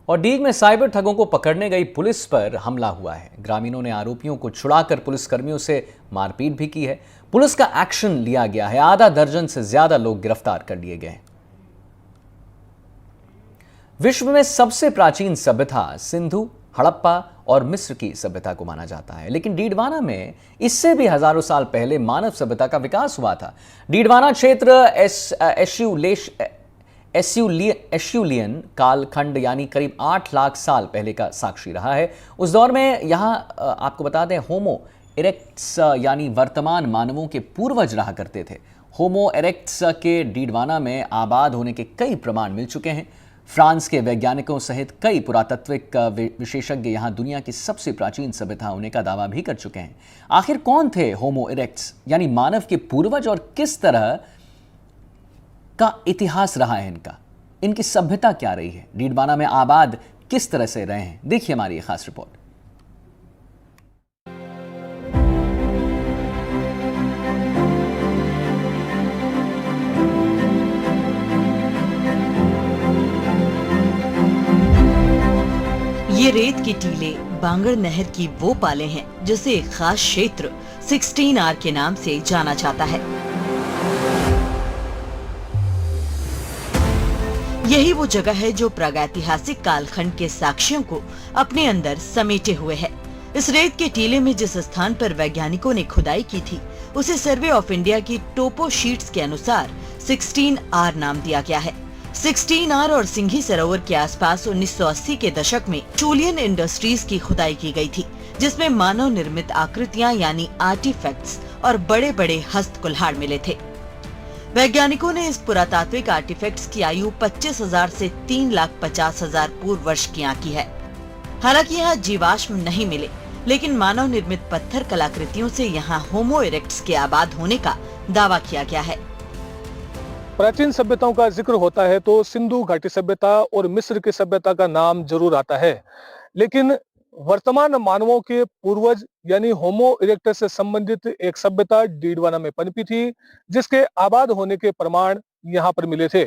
और डीग में साइबर ठगों को पकड़ने गई पुलिस पर हमला हुआ है। ग्रामीणों ने आरोपियों को छुड़ाकर पुलिसकर्मियों से मारपीट भी की है। पुलिस का एक्शन लिया गया है। आधा दर्जन से ज्यादा लोग गिरफ्तार कर लिए गए हैं। विश्व में सबसे प्राचीन सभ्यता सिंधु, हड़प्पा और मिस्र की सभ्यता को माना जाता है, लेकिन डीडवाना में इससे भी हजारों साल पहले मानव सभ्यता का विकास हुआ था। डीडवाना क्षेत्र एश्यूलियन कालखंड यानी करीब 8 लाख साल पहले का साक्षी रहा है। उस दौर में यहाँ आपको बता दें होमो इरेक्ट्स यानी वर्तमान मानवों के पूर्वज रहा करते थे। होमो इरेक्ट्स के डीडवाना में आबाद होने के कई प्रमाण मिल चुके हैं। फ्रांस के वैज्ञानिकों सहित कई पुरातत्विक विशेषज्ञ यहाँ दुनिया की सबसे प्राचीन सभ्यता होने का दावा भी कर चुके हैं। आखिर कौन थे होमो इरेक्ट्स यानी मानव के पूर्वज और किस तरह का इतिहास रहा है इनकी सभ्यता क्या रही है, डीडवाना में आबाद किस तरह से रहे हैं, देखिए हमारी खास रिपोर्ट। ये रेत के टीले बांगड़ नहर की वो पाले हैं जिसे एक खास क्षेत्र 16R के नाम से जाना जाता है। यही वो जगह है जो प्रागैतिहासिक कालखंड के साक्ष्यों को अपने अंदर समेटे हुए है। इस रेत के टीले में जिस स्थान पर वैज्ञानिकों ने खुदाई की थी उसे सर्वे ऑफ इंडिया की टोपो शीट्स के अनुसार 16R नाम दिया गया है। 16R और सिंघी सरोवर के आसपास 1980 के दशक में चूलियन इंडस्ट्रीज की खुदाई की गई थी, जिसमें मानव निर्मित आकृतियां यानी आर्टिफैक्ट्स और बड़े बड़े हस्त कुल्हाड़ मिले थे। वैज्ञानिकों ने इस पुरातात्विक आर्टिफैक्ट्स की आयु 25,000 से 3,50,000 पूर्व वर्ष की आंकी है। हालांकि यहाँ जीवाश्म नहीं मिले, लेकिन मानव निर्मित पत्थर कलाकृतियों से यहाँ होमो इरेक्ट्स के आबाद होने का दावा किया गया है। प्राचीन सभ्यताओं का जिक्र होता है तो सिंधु घाटी सभ्यता और मिस्र की सभ्यता का नाम जरूर आता है, लेकिन वर्तमान मानवों के पूर्वज यानी होमो इरेक्टस से संबंधित एक सभ्यता डीडवाना में पनपी थी, जिसके आबाद होने के प्रमाण यहाँ पर मिले थे।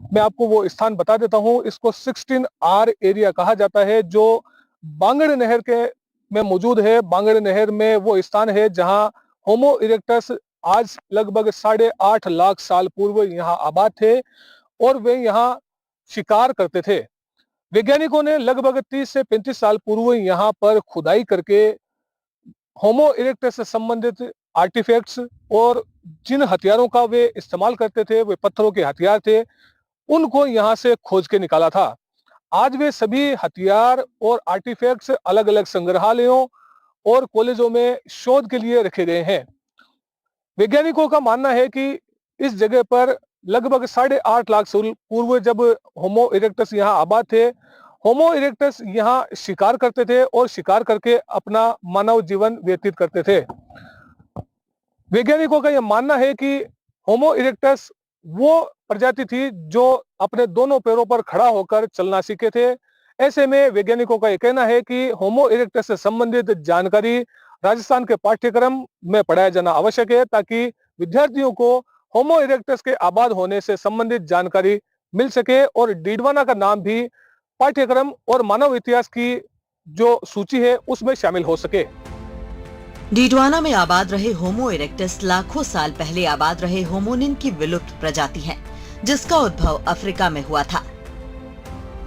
मैं आपको वो स्थान बता देता हूँ। इसको 16R एरिया कहा जाता है, जो बांगड़ नहर के में मौजूद है। बांगड़ नहर में वो स्थान है जहाँ होमो इरेक्टस आज लगभग 8.5 लाख साल पूर्व यहाँ आबाद थे और वे यहाँ शिकार करते थे। वैज्ञानिकों ने लगभग 30 से 35 साल पूर्व यहाँ पर खुदाई करके होमो इरेक्टस से संबंधित आर्टिफैक्ट्स और जिन हथियारों का वे इस्तेमाल करते थे, वे पत्थरों के हथियार थे, उनको यहाँ से खोज के निकाला था। आज वे सभी हथियार और आर्टिफैक्ट्स अलग अलग संग्रहालयों और कॉलेजों में शोध के लिए रखे गए हैं। वैज्ञानिकों का मानना है कि इस जगह पर लगभग 8.5 लाख साल पूर्व जब होमो इरेक्टस यहाँ आबाद थे, होमो इरेक्टस यहाँ शिकार करते थे और शिकार करके अपना मानव जीवन व्यतीत करते थे। वैज्ञानिकों का यह मानना है कि होमो इरेक्टस वो प्रजाति थी जो अपने दोनों पैरों पर खड़ा होकर चलना सीखे थे। ऐसे में वैज्ञानिकों का यह कहना है कि होमो इरेक्टस से संबंधित जानकारी राजस्थान के पाठ्यक्रम में पढ़ाया जाना आवश्यक है, ताकि विद्यार्थियों को होमो इरेक्टस के आबाद होने से संबंधित जानकारी मिल सके और डीडवाना का नाम भी पाठ्यक्रम और मानव इतिहास की जो सूची है उसमें शामिल हो सके। डीडवाना में आबाद रहे होमो इरेक्टस लाखों साल पहले आबाद रहे होमोनिन की विलुप्त प्रजाति है, जिसका उद्भव अफ्रीका में हुआ था।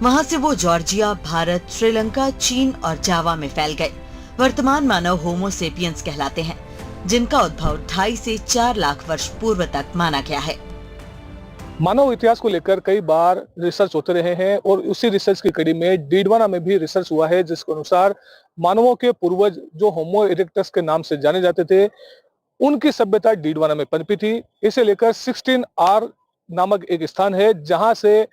वहां से वो जॉर्जिया, भारत, श्रीलंका, चीन और जावा में फैल गए। वर्तमान मानव होमो सेपियंस कहलाते हैं, जिनका उद्भव 2.5 से 4 लाख वर्ष पूर्व तक माना गया है। मानव इतिहास को लेकर कई बार रिसर्च होते रहे हैं और उसी रिसर्च की कड़ी में डीडवाना में भी रिसर्च हुआ है, जिसके अनुसार मानवों के पूर्वज जो होमो इरेक्टस के नाम से जाने जाते थे, उनकी सभ्यता डीडवाना में पनपी थी। इसे लेकर 16R नामक एक स्थान है जहां से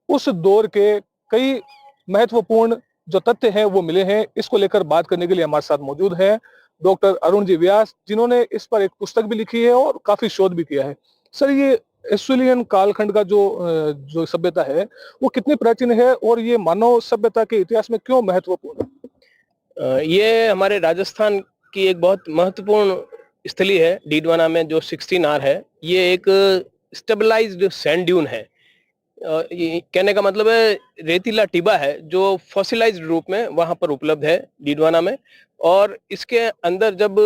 उस दौर के कई महत्वपूर्ण जो तथ्य हैं वो मिले हैं। इसको लेकर बात करने के लिए हमारे साथ मौजूद हैं डॉक्टर अरुण जी व्यास, जिन्होंने इस पर एक पुस्तक भी लिखी है और काफी शोध भी किया है। सर, ये एश्यूलियन कालखंड का जो सभ्यता है वो कितनी प्राचीन है और ये मानव सभ्यता के इतिहास में क्यों महत्वपूर्ण है? ये हमारे राजस्थान की एक बहुत महत्वपूर्ण स्थली है। डीडवाना में जो 16R है, ये एक स्टेबलाइज्ड सैंड ड्यून है। ये कहने का मतलब है रेतीला टिबा है जो फॉसिलाइज्ड रूप में वहां पर उपलब्ध है डीडवाना में। और इसके अंदर जब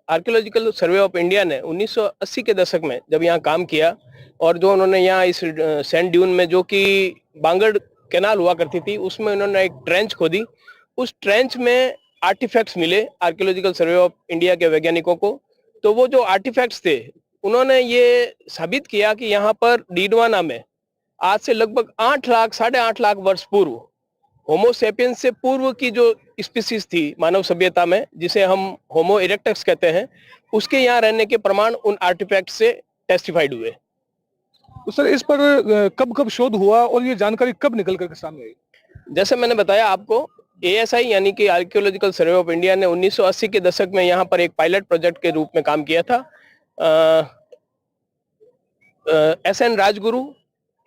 आर्कियोलॉजिकल सर्वे ऑफ इंडिया ने 1980 के दशक में जब यहाँ काम किया और जो उन्होंने यहाँ इस सैंड ड्यून में जो कि बांगड़ कैनाल हुआ करती थी उसमें उन्होंने एक ट्रेंच खोदी। उस ट्रेंच में आर्टिफैक्ट्स मिले आर्कियोलॉजिकल सर्वे ऑफ इंडिया के वैज्ञानिकों को। तो वो जो आर्टिफैक्ट्स थे उन्होंने ये साबित किया कि यहाँ पर डीडवाना में आज से लगभग 8 लाख 8.5 लाख वर्ष पूर्व होमो सेपियंस से पूर्व की जो स्पीसीज थी मानव सभ्यता में, जिसे हम होमो इरेक्टस कहते हैं, उसके यहाँ रहने के प्रमाण उन आर्टिफैक्ट से टेस्टिफाइड हुए। तो सर इस पर कब कब शोध हुआ और ये जानकारी कब निकल करके सामने आई? जैसे मैंने बताया आपको, ASI यानी कि आर्कियोलॉजिकल सर्वे ऑफ इंडिया ने 1980 के दशक में यहाँ पर एक पायलट प्रोजेक्ट के रूप में काम किया था। SN राजगुरु,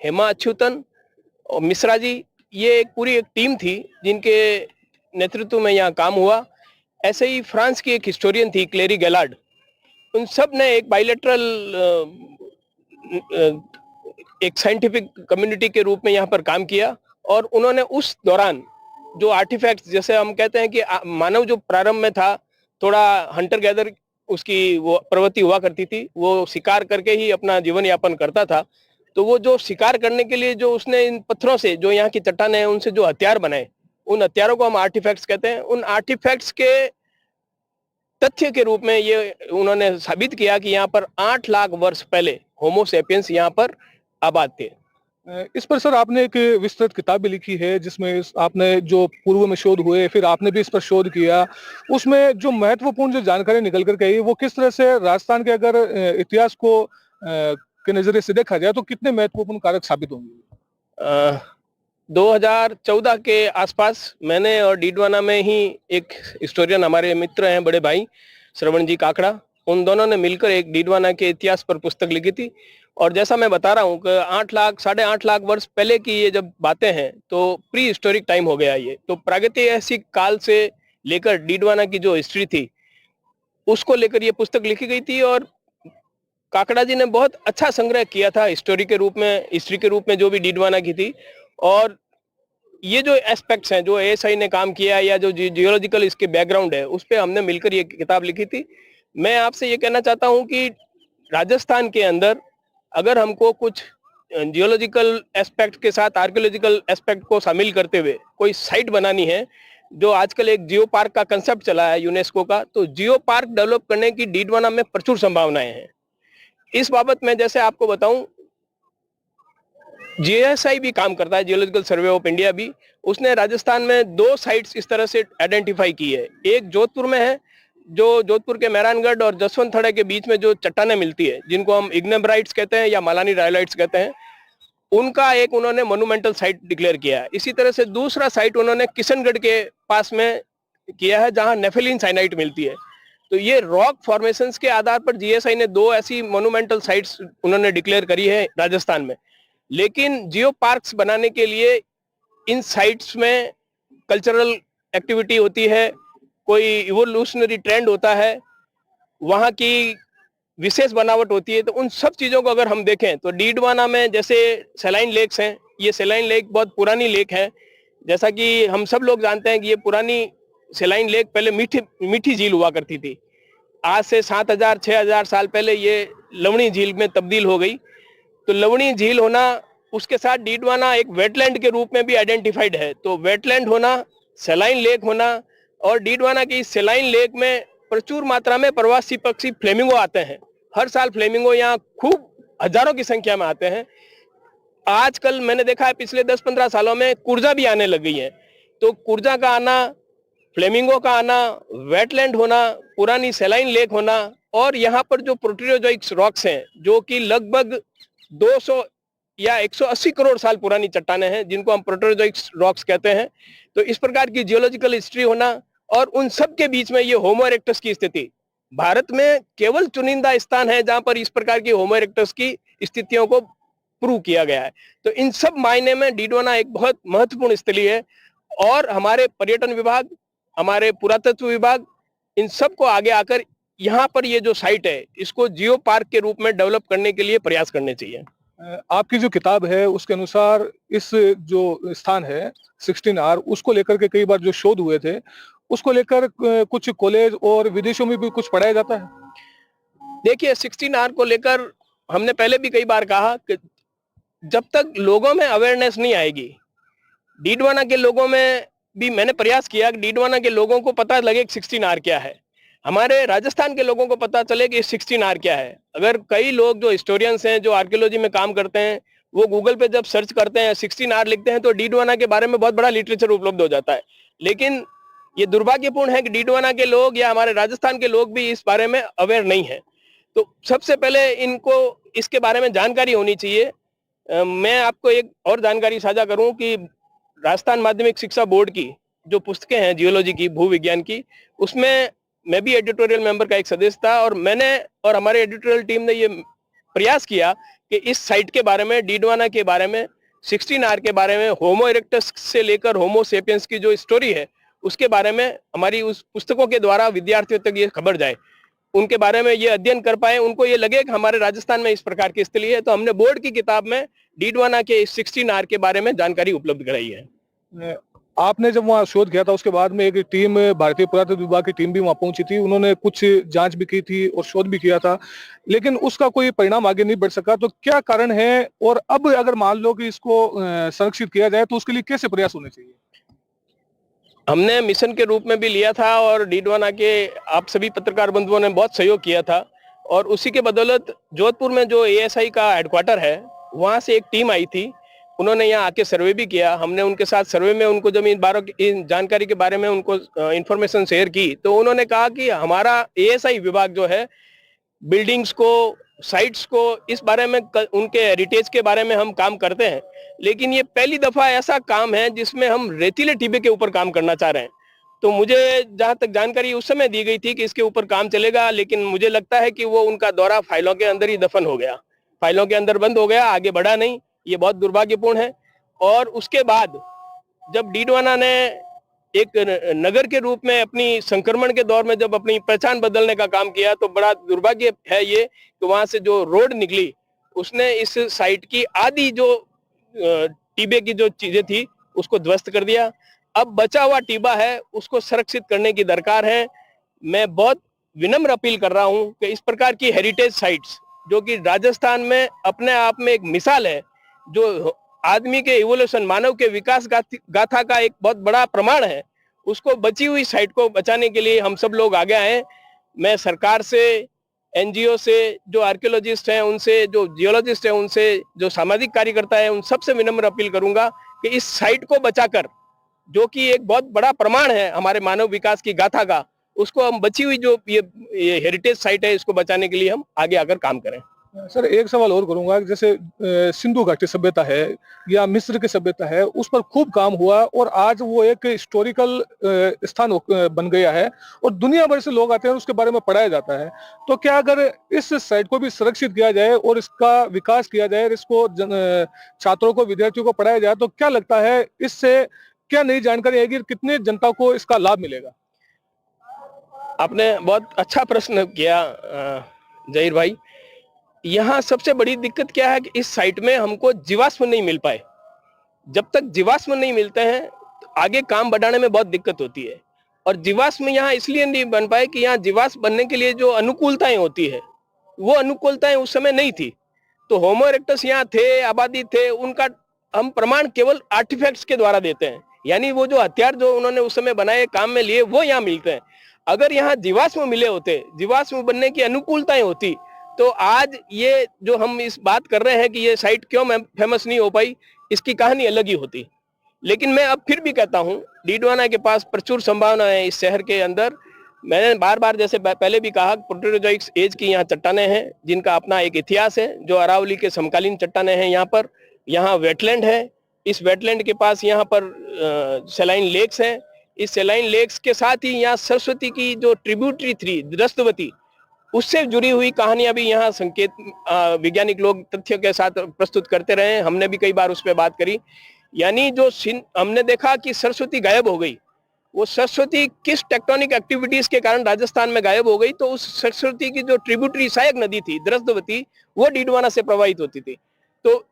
हेमा अच्युतन और मिश्रा जी, ये एक पूरी एक टीम थी जिनके नेतृत्व में यहाँ काम हुआ। ऐसे ही फ्रांस की एक हिस्टोरियन थी क्लेरी गैलार्ड, उन सब ने एक बायलैटरल एक साइंटिफिक कम्युनिटी के रूप में यहाँ पर काम किया। और उन्होंने उस दौरान जो आर्टिफैक्ट्स, जैसे हम कहते हैं कि मानव जो प्रारंभ में था थोड़ा हंटर गैदर उसकी वो प्रवृत्ति हुआ करती थी, वो शिकार करके ही अपना जीवन यापन करता था। तो वो जो शिकार करने के लिए जो उसने इन पत्थरों से, जो यहाँ की चट्टानें हैं, उनसे जो हथियार बनाए, उन हथियारों को हम आर्टिफैक्ट्स कहते हैं। उन आर्टिफैक्ट्स के तथ्य के रूप में ये उन्होंने साबित किया कि यहाँ पर 8 लाख वर्ष पहले होमो सेपियंस यहाँ पर आबाद थे। इस पर सर आपने एक विस्तृत किताब भी लिखी है जिसमें आपने जो पूर्व में शोध हुए फिर आपने भी इस पर शोध किया, उसमें जो महत्वपूर्ण जो जानकारी निकल कर आई वो किस तरह से राजस्थान के अगर इतिहास को के नजरिए से देखा जाए तो कितने महत्वपूर्ण कारक साबित होंगे? 2014 के आसपास मैंने और डीडवाना में ही एक हिस्टोरियन हमारे मित्र हैं बड़े भाई श्रवण जी काकड़ा, उन दोनों ने मिलकर एक डीडवाना के इतिहास पर पुस्तक लिखी थी। और जैसा मैं बता रहा हूँ कि 8 लाख 8.5 लाख वर्ष पहले की ये जब बातें हैं तो प्री हिस्टोरिक टाइम हो गया ये। तो प्रागैतिहासिक काल से लेकर डीडवाना की जो हिस्ट्री थी उसको लेकर ये पुस्तक लिखी गई थी। और काकड़ा जी ने बहुत अच्छा संग्रह किया था हिस्ट्री के रूप में जो भी डीडवाना की थी। और ये जो एस्पेक्ट्स हैं जो ASI ने काम किया या जो जियोलॉजिकल इसके बैकग्राउंड है उस पर हमने मिलकर ये किताब लिखी थी। मैं आपसे ये कहना चाहता हूँ कि राजस्थान के अंदर अगर हमको कुछ जियोलॉजिकल एस्पेक्ट के साथ आर्कियोलॉजिकल एस्पेक्ट को शामिल करते हुए कोई साइट बनानी है, जो आजकल एक जियो पार्क का कंसेप्ट चला है यूनेस्को का, तो जियो पार्क डेवलप करने की डीडवाना में प्रचुर संभावनाएं हैं। इस बाबत में जैसे आपको बताऊं, GSI भी काम करता है, जियोलॉजिकल सर्वे ऑफ इंडिया भी। उसने राजस्थान में 2 साइट्स इस तरह से आइडेंटिफाई की है। एक जोधपुर में है, जो जोधपुर के मेहरानगढ़ और जसवंत थड़े के बीच में जो चट्टानें मिलती है जिनको हम इग्नेमराइट्स कहते हैं या मालानी रायलाइट्स कहते हैं, उनका एक उन्होंने मोन्यूमेंटल साइट डिक्लेयर किया है। इसी तरह से दूसरा साइट उन्होंने किशनगढ़ के पास में किया है जहां नेफेलिन साइनाइट मिलती है। तो ये रॉक फॉर्मेशंस के आधार पर GSI ने 2 ऐसी मोन्यूमेंटल साइट्स उन्होंने डिक्लेयर करी है राजस्थान में। लेकिन जियो पार्क्स बनाने के लिए इन साइट्स में कल्चरल एक्टिविटी होती है, कोई इवोल्यूशनरी ट्रेंड होता है, वहाँ की विशेष बनावट होती है। तो उन सब चीज़ों को अगर हम देखें तो डीडवाना में जैसे सेलाइन लेक्स हैं, ये सेलाइन लेक बहुत पुरानी लेक है। जैसा कि हम सब लोग जानते हैं कि ये पुरानी सेलाइन लेक पहले मीठी झील हुआ करती थी। आज से 7,000-6,000 साल पहले ये लवणी झील में तब्दील हो गई। तो लवणी झील होना, उसके साथ डीडवाना एक वेटलैंड के रूप में भी आइडेंटिफाइड है। तो वेटलैंड होना, सेलाइन लेक होना, और डीडवाना की सेलाइन लेक में प्रचुर मात्रा में प्रवासी पक्षी फ्लेमिंगो आते हैं। हर साल फ्लेमिंगो यहाँ खूब हजारों की संख्या में आते हैं। आजकल मैंने देखा है पिछले 10-15 सालों में कुर्जा भी आने लग गई है। तो कुर्जा का आना, फ्लेमिंगो का आना, वेटलैंड होना, पुरानी सेलाइन लेक होना, और यहाँ पर जो प्रोटीरोजोइक रॉक्स हैं जो कि लगभग 200 या 180 करोड़ साल पुरानी चट्टानें हैं जिनको हम प्रोटीरोजोइक रॉक्स कहते हैं। तो इस प्रकार की जियोलॉजिकल हिस्ट्री होना, और उन सब के बीच में ये होमो इरेक्टस की स्थिति, भारत में केवल चुनिंदा स्थान है जहां पर इस प्रकार की होमो इरेक्टस की स्थितियों को प्रूव किया गया है। तो इन सब मायने में डीडवाना एक बहुत महत्वपूर्ण स्थली है। और हमारे पर्यटन विभाग, हमारे पुरातत्व विभाग, इन सब को आगे आकर यहाँ पर ये जो साइट है इसको जियो पार्क के रूप में डेवलप करने के लिए प्रयास करने चाहिए। आपकी जो किताब है उसके अनुसार इस जो स्थान है 16R उसको लेकर के कई बार जो शोध हुए थे उसको लेकर कुछ कॉलेज और विदेशों में भी कुछ पढ़ाया जाता है। देखिए 16R को लेकर हमने पहले भी कई बार कहा कि जब तक लोगों में अवेयरनेस नहीं आएगी, डीडवाना के लोगों में भी मैंने प्रयास किया कि डीडवाना के लोगों को पता लगे कि 16R क्या है, हमारे राजस्थान के लोगों को पता चले कि 16R क्या है। अगर कई लोग जो हिस्टोरियंस हैं, जो आर्कियोलॉजी में काम करते हैं, वो गूगल पे जब सर्च करते हैं 16R लिखते हैं तो डीडवाना के बारे में बहुत बड़ा लिटरेचर उपलब्ध हो जाता है। लेकिन ये दुर्भाग्यपूर्ण है कि डीडवाना के लोग या हमारे राजस्थान के लोग भी इस बारे में अवेयर नहीं है। तो सबसे पहले इनको इसके बारे में जानकारी होनी चाहिए। मैं आपको एक और जानकारी साझा करूं कि राजस्थान माध्यमिक शिक्षा बोर्ड की जो पुस्तकें हैं जियोलॉजी की, भूविज्ञान की, उसमें मैं भी एडिटोरियल मेंबर का एक सदस्य था और मैंने और हमारे एडिटोरियल टीम ने ये प्रयास किया कि इस साइट के बारे में, डीडवाना के बारे में, 16R के बारे में, होमो इरेक्टस से लेकर होमो सेपियंस की जो स्टोरी है उसके बारे में हमारी उस पुस्तकों के द्वारा विद्यार्थियों तक ये खबर जाए, उनके बारे में ये अध्ययन कर पाए, उनको ये लगे कि हमारे राजस्थान में इस प्रकार की स्थली है। तो हमने बोर्ड की किताब में डीडवाना के 16R के बारे में जानकारी उपलब्ध कराई है। आपने जब वहाँ शोध किया था उसके बाद में एक टीम, भारतीय पुरातत्व विभाग की टीम भी वहाँ पहुंची थी, उन्होंने कुछ जांच भी की थी और शोध भी किया था, लेकिन उसका कोई परिणाम आगे नहीं बढ़ सका। तो क्या कारण है, और अब अगर मान लो कि इसको संरक्षित किया जाए तो उसके लिए कैसे प्रयास होने चाहिए? हमने मिशन के रूप में भी लिया था और डीडवाना के आप सभी पत्रकार बंधुओं ने बहुत सहयोग किया था और उसी के बदौलत जोधपुर में जो एएसआई का हेडक्वार्टर है वहां से एक टीम आई थी, उन्होंने यहाँ आके सर्वे भी किया। हमने उनके साथ सर्वे में उनको जब इन जानकारी के बारे में उनको इंफॉर्मेशन शेयर की तो उन्होंने कहा कि हमारा एएसआई विभाग जो है बिल्डिंग्स को, साइट्स को, इस बारे में उनके हेरिटेज के बारे में हम काम करते हैं, लेकिन ये पहली दफा ऐसा काम है जिसमें हम रेतीले टिब्बे के ऊपर काम करना चाह रहे हैं। तो मुझे जहां तक जानकारी उस समय दी गई थी कि इसके ऊपर काम चलेगा, लेकिन मुझे लगता है कि वो उनका दौरा फाइलों के अंदर ही दफन हो गया, फाइलों के अंदर बंद हो गया, आगे बढ़ा नहीं। ये बहुत दुर्भाग्यपूर्ण है। और उसके बाद जब डीडवाना ने एक नगर के रूप में अपनी संक्रमण के दौर में जब अपनी पहचान बदलने का काम किया तो बड़ा दुर्भाग्य है ये कि वहां से जो रोड निकली उसने इस साइट की आधी जो टीबे की जो चीजें थी उसको ध्वस्त कर दिया। अब बचा हुआ टीबा है उसको संरक्षित करने की दरकार है। मैं बहुत विनम्र अपील कर रहा हूं कि इस प्रकार की हेरिटेज साइट्स जो कि राजस्थान में अपने आप में एक मिसाल है, जो आदमी के इवोल्यूशन, मानव के विकास गाथा का एक बहुत बड़ा प्रमाण है, उसको बची हुई साइट को बचाने के लिए हम सब लोग आगे आए। मैं सरकार से, एनजीओ से, जो आर्कियोलॉजिस्ट हैं उनसे, जो जियोलॉजिस्ट हैं उनसे, जो सामाजिक कार्यकर्ता है उन सबसे विनम्र अपील करूंगा कि इस साइट को बचाकर, जो कि एक बहुत बड़ा प्रमाण है हमारे मानव विकास की गाथा का, उसको हम बची हुई जो ये हेरिटेज साइट है इसको बचाने के लिए हम आगे आकर काम करें। सर एक सवाल और करूंगा, जैसे सिंधु घाटी सभ्यता है या मिस्र की सभ्यता है, उस पर खूब काम हुआ और आज वो एक हिस्टोरिकल स्थान बन गया है और दुनिया भर से लोग आते हैं और उसके बारे में पढ़ाया जाता है। तो क्या अगर इस साइट को भी सुरक्षित किया जाए और इसका विकास किया जाए, इसको छात्रों को, विद्यार्थियों को पढ़ाया जाए, तो क्या लगता है इससे क्या नई जानकारी आएगी, कितने जनता को इसका लाभ मिलेगा? आपने बहुत अच्छा प्रश्न किया जहीर भाई। यहाँ सबसे बड़ी दिक्कत क्या है कि इस साइट में हमको जीवाश्म नहीं मिल पाए। जब तक जीवाश्म नहीं मिलते हैं तो आगे काम बढ़ाने में बहुत दिक्कत होती है। और जीवाश्म यहाँ इसलिए नहीं बन पाए कि यहाँ जीवाश्म बनने के लिए जो अनुकूलताएं होती है वो अनुकूलताएं उस समय नहीं थी। तो होमो इरेक्टस यहाँ थे, आबादी थे, उनका हम प्रमाण केवल आर्टिफैक्ट्स के द्वारा देते हैं, यानी वो जो हथियार जो उन्होंने उस समय बनाए, काम में लिए, वो यहाँ मिलते हैं। अगर यहाँ जीवाश्म मिले होते, जीवाश्म बनने की अनुकूलताएं होती, तो आज ये जो हम इस बात कर रहे हैं कि ये साइट क्यों फेमस नहीं हो पाई, इसकी कहानी अलग ही होती। लेकिन मैं अब फिर भी कहता हूँ डीडवाना के पास प्रचुर संभावना है इस शहर के अंदर। मैंने बार बार जैसे पहले भी कहा, प्रोटेरोजोइक एज की यहाँ चट्टानें हैं जिनका अपना एक इतिहास है, जो अरावली के समकालीन चट्टानें हैं यहाँ पर। यहाँ वेटलैंड है, इस वेटलैंड के पास यहाँ पर सैलाइन लेक्स हैं। इस सैलाइन लेक्स के साथ ही यहाँ सरस्वती की जो ट्रिब्यूटरी थी द्रस्तवती, उससे जुड़ी हुई कहानियां भी यहाँ संकेत वैज्ञानिक लोग तथ्यों के साथ प्रस्तुत करते रहे। हमने भी कई बार उस पर बात करी। यानी जो हमने देखा कि सरस्वती गायब हो गई, वो सरस्वती किस टेक्टोनिक एक्टिविटीज के कारण राजस्थान में गायब हो गई, तो उस सरस्वती की जो ट्रिब्यूटरी सहायक नदी थी द्रस्तवती, वो डीडवाना से प्रवाहित होती थी। तो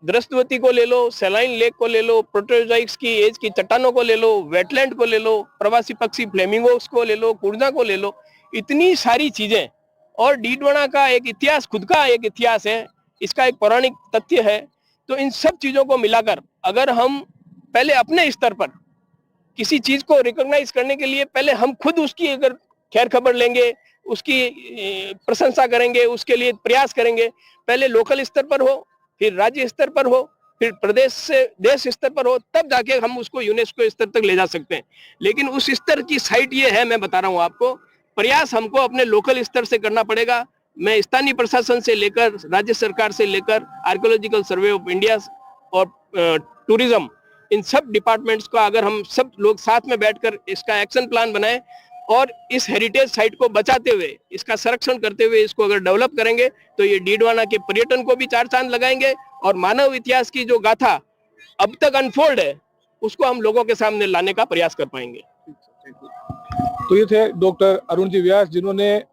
दृष्टवती को ले लो, सेलाइन लेक को ले लो, प्रोटेरोजोइक्स की एज की चट्टानों को ले लो, वेटलैंड को ले लो, प्रवासी पक्षी फ्लेमिंगोस को ले लो, कुर्जा को ले लो, इतनी सारी चीजें। और डीडवाना का एक इतिहास, खुद का एक इतिहास है, इसका एक पौराणिक तथ्य है। तो इन सब चीजों को मिलाकर अगर हम पहले अपने स्तर पर किसी चीज को रिकॉग्नाइज करने के लिए पहले हम खुद उसकी अगर खैर खबर लेंगे, उसकी प्रशंसा करेंगे, उसके लिए प्रयास करेंगे, पहले लोकल स्तर पर हो, फिर राज्य स्तर पर हो, फिर प्रदेश से देश स्तर पर हो, तब जाके हम उसको यूनेस्को स्तर तक ले जा सकते हैं। लेकिन उस स्तर की साइट ये है, मैं बता रहा हूँ आपको, प्रयास हमको अपने लोकल स्तर से करना पड़ेगा। मैं स्थानीय प्रशासन से लेकर राज्य सरकार से लेकर आर्कियोलॉजिकल सर्वे ऑफ इंडिया और टूरिज्म, इन सब डिपार्टमेंट्स का अगर हम सब लोग साथ में बैठकर इसका एक्शन प्लान बनाएं और इस हेरिटेज साइट को बचाते हुए, इसका संरक्षण करते हुए इसको अगर डेवलप करेंगे तो ये डीडवाना के पर्यटन को भी चार चांद लगाएंगे और मानव इतिहास की जो गाथा अब तक अनफोल्ड है उसको हम लोगों के सामने लाने का प्रयास कर पाएंगे। तो ये थे डॉक्टर अरुण जी व्यास, जिन्होंने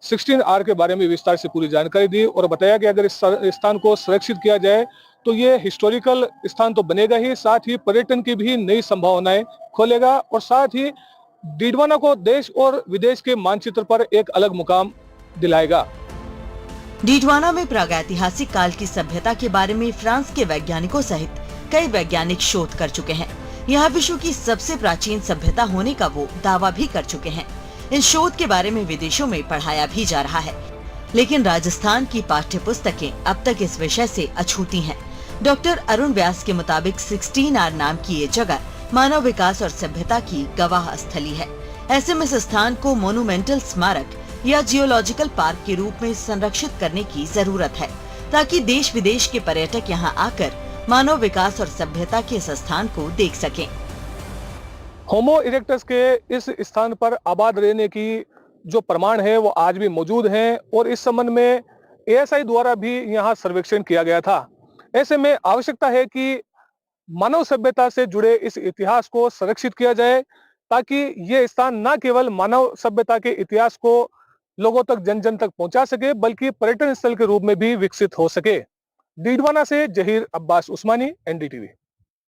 16R के बारे में विस्तार से पूरी जानकारी दी और बताया कि अगर इस स्थान को संरक्षित किया जाए तो ये हिस्टोरिकल स्थान तो बनेगा ही, साथ ही पर्यटन की भी नई संभावनाएं खोलेगा और साथ ही डीडवाना को देश और विदेश के मानचित्र पर एक अलग मुकाम दिलाएगा। डीडवाना में प्रागैतिहासिक काल की सभ्यता के बारे में फ्रांस के वैज्ञानिकों सहित कई वैज्ञानिक शोध कर चुके हैं। यह विश्व की सबसे प्राचीन सभ्यता होने का वो दावा भी कर चुके हैं। इन शोध के बारे में विदेशों में पढ़ाया भी जा रहा है, लेकिन राजस्थान की पाठ्य पुस्तकें अब तक इस विषय से अछूती हैं। डॉक्टर अरुण व्यास के मुताबिक 16R नाम की ये जगह मानव विकास और सभ्यता की गवाह स्थली है। ऐसे में इस स्थान को मोनुमेंटल स्मारक या जियोलॉजिकल पार्क के रूप में संरक्षित करने की जरूरत है, ताकि देश विदेश के पर्यटक यहां आकर मानव विकास और सभ्यता के इस स्थान को देख सकें। होमो इरेक्टस के इस स्थान पर आबाद रहने की जो प्रमाण है वो आज भी मौजूद हैं और इस संबंध में ASI द्वारा भी यहाँ सर्वेक्षण किया गया था। ऐसे में आवश्यकता है कि मानव सभ्यता से जुड़े इस इतिहास को संरक्षित किया जाए, ताकि ये स्थान न केवल मानव सभ्यता के इतिहास को लोगों तक, जन जन तक पहुंचा सके, बल्कि पर्यटन स्थल के रूप में भी विकसित हो सके। डीडवाना से जहीर अब्बास उस्मानी, NDTV।